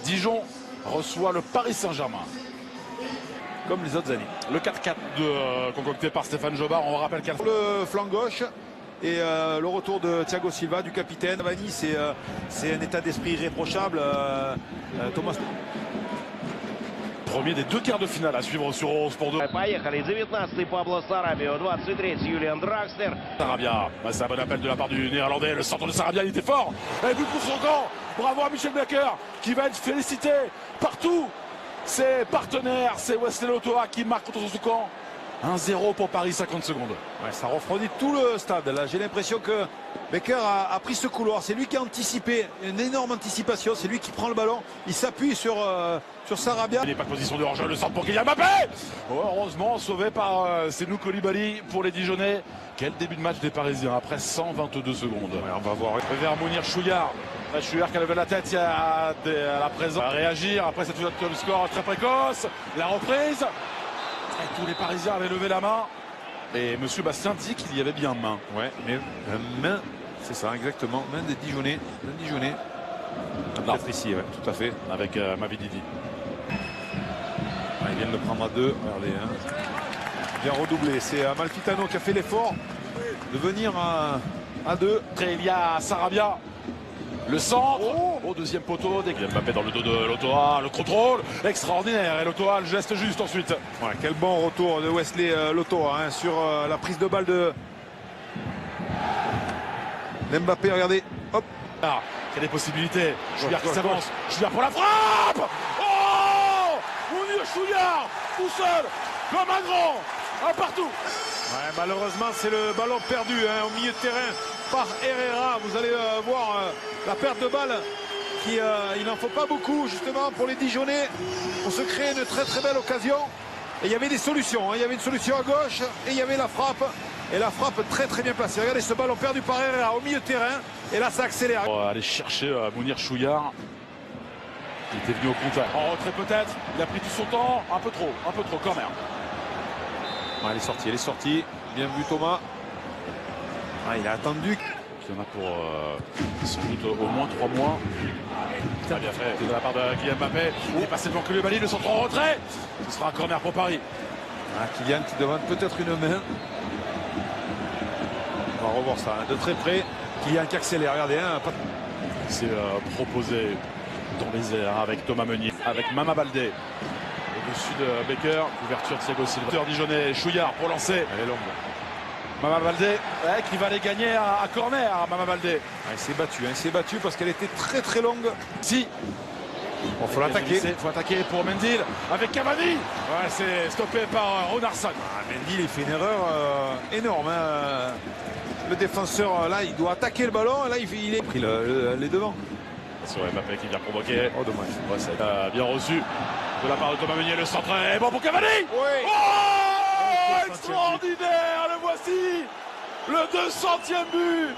Dijon reçoit le Paris Saint-Germain. Comme les autres années. Le 4-4 concocté par Stéphane Jobard. On rappelle qu'elle le flanc gauche et le retour de Thiago Silva, du capitaine. Cavani, c'est un état d'esprit irréprochable. Thomas. Premier des deux quarts de finale à suivre sur Eurosport 2. Поехали. 19-й Пабло Сарабио, 23-й Юлиан Дракслер. Sarabia, c'est un bon appel de la part du Néerlandais. Le centre de Sarabia, il était fort. Et but pour son camp. Bravo à Michel Becker qui va être félicité partout. Ses partenaires, c'est Wesley Lotoa qui marque contre son camp. 1-0 pour Paris, 50 secondes. Ouais, ça refroidit tout le stade. Là, j'ai l'impression que Becker a pris ce couloir. C'est lui qui a anticipé, une énorme anticipation. C'est lui qui prend le ballon. Il s'appuie sur Sarabia. Il n'est pas de position de hors-jeu. Le centre pour Kylian Mbappé. Oh, heureusement, sauvé par Senou Koulibaly pour les Dijonais. Quel début de match des Parisiens après 122 secondes. Ouais, on va voir. Vers Mounir Chouillard. Chouillard qui a levé la tête il y a à la présence. À réagir après cette score très précoce. La reprise. Et tous les Parisiens avaient levé la main. Et monsieur Bastien dit qu'il y avait bien main. Ouais, mais main, c'est ça exactement. Main des Dijonnais. Main Dijonnais. Peut-être ici, ouais, tout à fait. Avec Mavididi. Ils viennent le prendre à deux. Regardez, hein. Bien redoublé. C'est Amalfitano qui a fait l'effort de venir à deux. Après, il y a Sarabia. Le centre au deuxième poteau. Mbappé dans le dos de Lotoa. Le contrôle extraordinaire. Et Lotoa le geste juste ensuite. Ouais, quel bon retour de Wesley Lotoa hein, sur la prise de balle de Mbappé. Regardez. Hop. Ah, il y a des possibilités. Chouillard qui s'avance. Chouillard pour la frappe. Oh, Mounir Chouillard tout seul comme un grand. Un partout. Ouais, malheureusement, c'est le ballon perdu hein, au milieu de terrain par Herrera. Vous allez voir la perte de balle. Il n'en faut pas beaucoup justement pour les Dijonnais pour se créer une très très belle occasion. Et il y avait des solutions. Hein. Il y avait une solution à gauche et il y avait la frappe. Et la frappe très très bien placée. Regardez ce ballon perdu par Herrera au milieu de terrain. Et là, ça accélère. On va aller chercher Mounir Chouillard. Il était venu au contact. En retrait peut-être. Il a pris tout son temps. Un peu trop quand même. Ouais, elle est sortie. Bien vu Thomas. Ah, il a attendu. Il y en a pour sans doute au moins 3 mois. Très bien fait de la part de Kylian Mbappé. Il est passé devant Koulibaly, le centre en retrait. Ce sera un corner pour Paris. Ah, Kylian qui demande peut-être une main. On va revoir ça hein, de très près. Kylian qui accélère, regardez. Hein, c'est proposé dans les airs avec Thomas Meunier, avec Mama Baldé. Au-dessus de Becker, ouverture de Thiago Silva. Dijonais, Chouillard pour lancer. Elle est longue. Mama Baldé qui va aller gagner à corner. Mama Baldé. Elle s'est battue parce qu'elle était très très longue. Si. Bon, faut l'attaquer. Il faut attaquer pour Mendil avec Cavani. Ouais, c'est stoppé par Ronarsson. Ah, Mendil, il fait une erreur énorme. Hein. Le défenseur, là, il doit attaquer le ballon. Là, il est pris les devants. C'est Mbappé qui vient provoquer. Oh, dommage. Ouais, c'est bien reçu de la part de Thomas Meunier. Le centre est bon pour Cavani. Oui. Oh, extraordinaire. Le voici. Le 200e but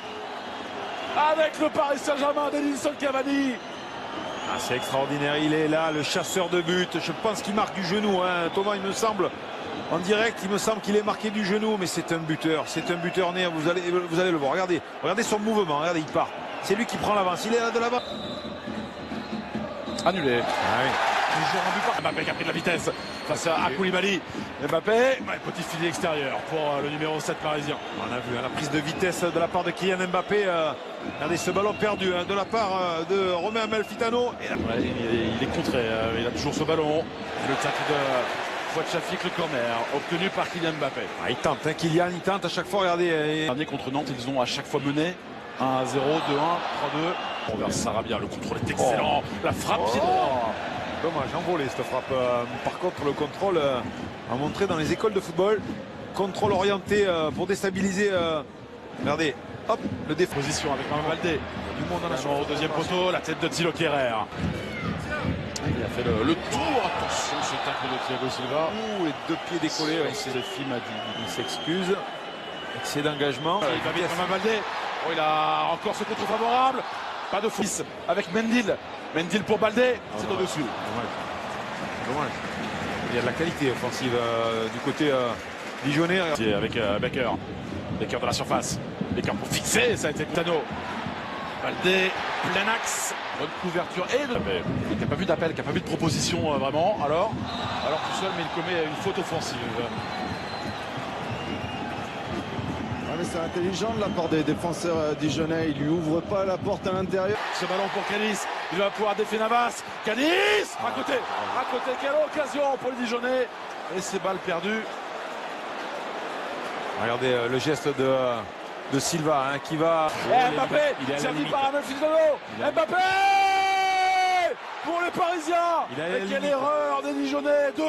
avec le Paris Saint-Germain d'Edinson Cavani. Ah, c'est extraordinaire. Il est là, le chasseur de but. Je pense qu'il marque du genou. Hein. Thomas, il me semble, en direct, il me semble qu'il est marqué du genou. Mais c'est un buteur. C'est un buteur né. Vous allez le voir. Regardez son mouvement. Regardez, il part. C'est lui qui prend l'avance. Il est là de l'avant. Annulé. Ah oui. Toujours un but par Mbappé qui a pris de la vitesse face à Koulibaly. Mbappé, petit filet extérieur pour le numéro 7 parisien. On a vu hein, la prise de vitesse de la part de Kylian Mbappé. Regardez ce ballon perdu hein, de la part de Romain Amalfitano. Ouais, il est contré. Il a toujours ce ballon. Et le tacle de Fouad Chafik, le corner obtenu par Kylian Mbappé. Ah, il tente, hein, Kylian, il tente à chaque fois. Regardez. Dernier contre Nantes, ils ont à chaque fois mené 1-0, 2-1, 3-2. On verra Sarabia, le contrôle est excellent. La frappe pied droit. Dommage, envolé cette frappe. Par contre, le contrôle a montré dans les écoles de football. Contrôle orienté pour déstabiliser. Regardez, hop, le défense. Position avec Mama Baldé. Du monde en a au deuxième poteau, la tête de Thilo Kehrer. Il a fait le tour. Attention, ce tacle de Thiago Silva. Ouh, les deux pieds décollés. Ouais, il s'excuse. Excès d'engagement. Il va vite Mama Baldé. Oh, il a encore ce contre favorable. Pas de fils avec Mendil. Mendil pour Baldé, c'est au-dessus. Dommage. Il y a de la qualité offensive du côté dijonnais. Avec Becker. Becker de la surface. Becker pour fixer, ça a été Tano. Baldé, plein axe. Bonne couverture et qui n'a pas vu d'appel, qui n'a pas vu de proposition vraiment. Alors tout seul, mais il commet une faute offensive. Ah, mais c'est intelligent de la part des défenseurs dijonnais. Il lui ouvre pas la porte à l'intérieur. Ce ballon pour Canis, il va pouvoir défier Navas. Canis à côté, quelle occasion pour les Dijonnais. Et ces balles perdues. Regardez le geste de Silva hein, qui va. Mbappé, servi par Amalfitano. Mbappé pour les Parisiens. Et quelle erreur des Dijonnais. 2-1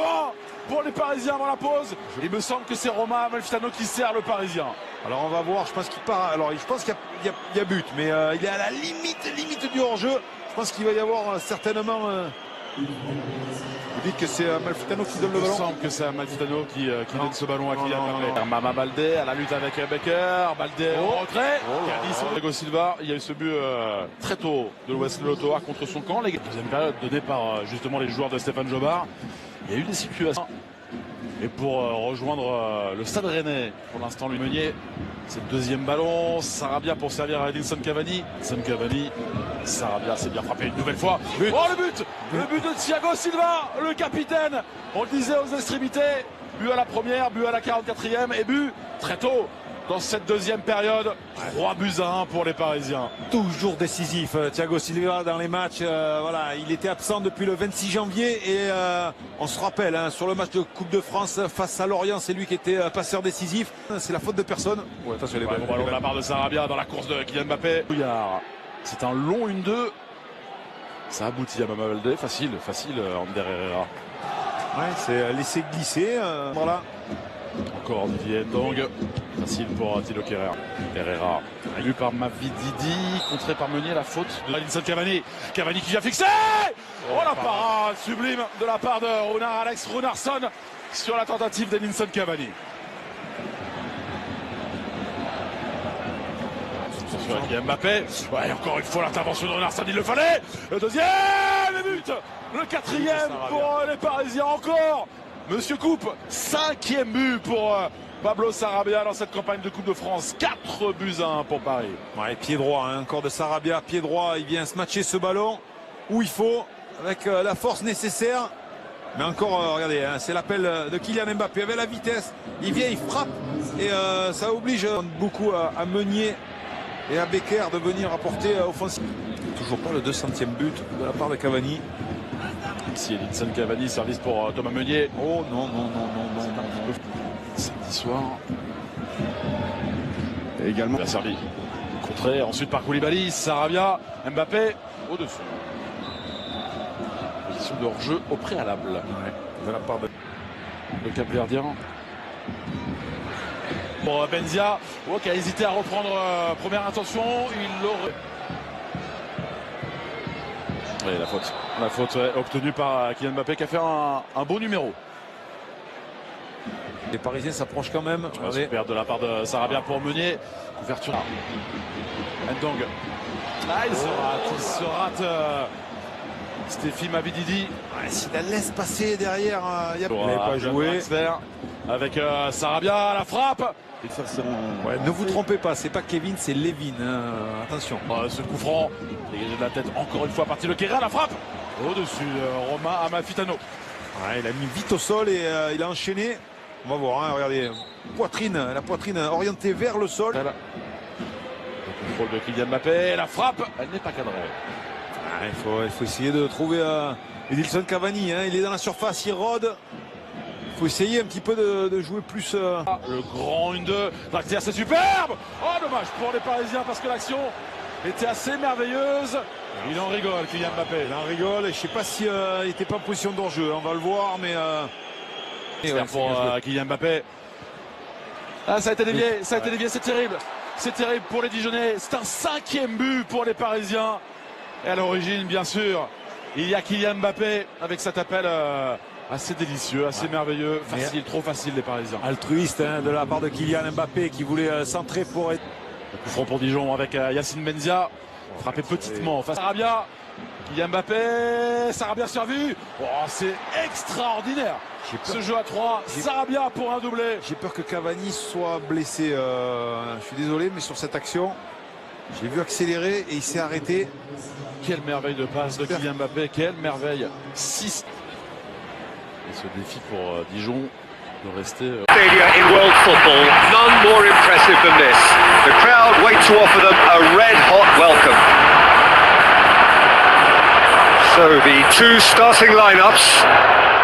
pour les Parisiens avant la pause. Il me semble que c'est Romain Amalfitano qui sert le Parisien. Alors on va voir, je pense qu'il part. Alors je pense qu'il y a but, mais il est à la limite du hors-jeu. Je pense qu'il va y avoir certainement. Vous dites que c'est Amalfitano qui donne le ballon. Il me semble que c'est Amalfitano qui donne ce ballon à Kylian Mbappé. Mama Baldé à la lutte avec Becker. Baldé en retrait. Thiago Silva. Il y a eu ce but très tôt de Wesley Lotoa contre son camp. Deuxième période donnée par justement les joueurs de Stéphane Jobard. Il y a eu des situations. Et pour rejoindre le Stade Rennais, pour l'instant, lui Meunier, c'est le deuxième ballon. Sarabia pour servir à Edinson Cavani. Sarabia s'est bien frappé une nouvelle fois. Oh, le but de Thiago Silva, le capitaine. On le disait aux extrémités. But à la première, but à la 44e et but très tôt dans cette deuxième période. 3-1 pour les Parisiens. Toujours décisif, Thiago Silva dans les matchs. Voilà, il était absent depuis le 26 janvier et on se rappelle hein, sur le match de Coupe de France face à Lorient, c'est lui qui était passeur décisif. C'est la faute de personne. Ouais, attention, bon ballon de la part de Sarabia dans la course de Kylian Mbappé. C'est un long 1-2. Ça aboutit à Mama Baldé. Facile, Ander Herrera. Ouais, c'est laissé glisser. Voilà. Encore Olivier Ndong. Facile pour Thilo Kerrer. Herrera, élu par Mavididi, contré par Meunier, la faute de Edinson Cavani. Cavani qui vient fixer. Oh la parade sublime de la part de Alex Runarsson sur la tentative d'Edinson Cavani. Attention à Mbappé. Ouais, encore une fois l'intervention de Runarsson, il le fallait. Le deuxième but. Le quatrième pour les Parisiens encore. Monsieur Coupe, 5e but pour Pablo Sarabia dans cette campagne de Coupe de France. 4-1 pour Paris. Ouais, pied droit, hein, encore de Sarabia, pied droit. Il vient se matcher ce ballon où il faut, avec la force nécessaire. Mais encore, regardez, hein, c'est l'appel de Kylian Mbappé avec la vitesse. Il vient, il frappe et ça oblige beaucoup à Meunier et à Becker de venir apporter offensif. Toujours pas le 200e but de la part de Cavani. Ici Edinson Cavani, service pour Thomas Meunier. Oh non. Samedi soir. Et également. Bien servi. Contré ensuite par Koulibaly, Sarabia, Mbappé au-dessus. Position de hors-jeu au préalable. Ouais, de la part de le Cap-Verdien. Pour Benzia, qui a hésité à reprendre première intention, il l'aurait. Oui, la faute obtenue par Kylian Mbappé qui a fait un bon numéro. Les Parisiens s'approchent quand même. Super de la part de Sarabia pour Meunier. Couverture. Ndong. Il se rate. Stéphie Mavididi. Ouais, s'il la laisse passer derrière, il n'y a pas joué. Avec Sarabia, la frappe. Ouais, ne vous trompez pas, c'est pas Kevin, c'est Levin. Attention. Ce coup franc, dégagé de la tête encore une fois par Thilo Kerrer, la frappe. Au-dessus, Romain Amalfitano. Ouais, il a mis vite au sol et il a enchaîné. On va voir, hein, regardez. La poitrine orientée vers le sol. Le contrôle de Kylian Mbappé, la frappe, elle n'est pas cadrée. Il faut essayer de trouver Edinson Cavani. Hein, il est dans la surface, il rôde. Il faut essayer un petit peu de jouer plus. Le grand 1-2, c'est superbe. Oh, dommage pour les Parisiens parce que l'action était assez merveilleuse. Il en rigole, Kylian Mbappé. Il en rigole. Je ne sais pas s'il n'était pas en position d'hors-jeu. On va le voir, mais. Pour Kylian Mbappé. Ça a été dévié, c'est terrible. C'est terrible pour les Dijonnais. C'est un 5e but pour les Parisiens. Et à l'origine, bien sûr, il y a Kylian Mbappé avec cet appel assez délicieux, assez merveilleux. Facile, trop facile les Parisiens. Altruiste hein, de la part de Kylian Mbappé qui voulait centrer pour être. Le coup franc pour Dijon avec Yacine Benzia. Frappé petitement face à Sarabia. Kylian Mbappé, Sarabia servi. Oh, c'est extraordinaire. Ce jeu à 3, Sarabia pour un doublé. J'ai peur que Cavani soit blessé. Je suis désolé, mais sur cette action. J'ai vu accélérer et il s'est arrêté. Quelle merveille de passe de Kylian Mbappé, quelle merveille. 6. Et ce défi pour Dijon de rester. Stadia in world football, none more impressive than this. The crowd wait to offer them a red-hot welcome. So the two starting lineups.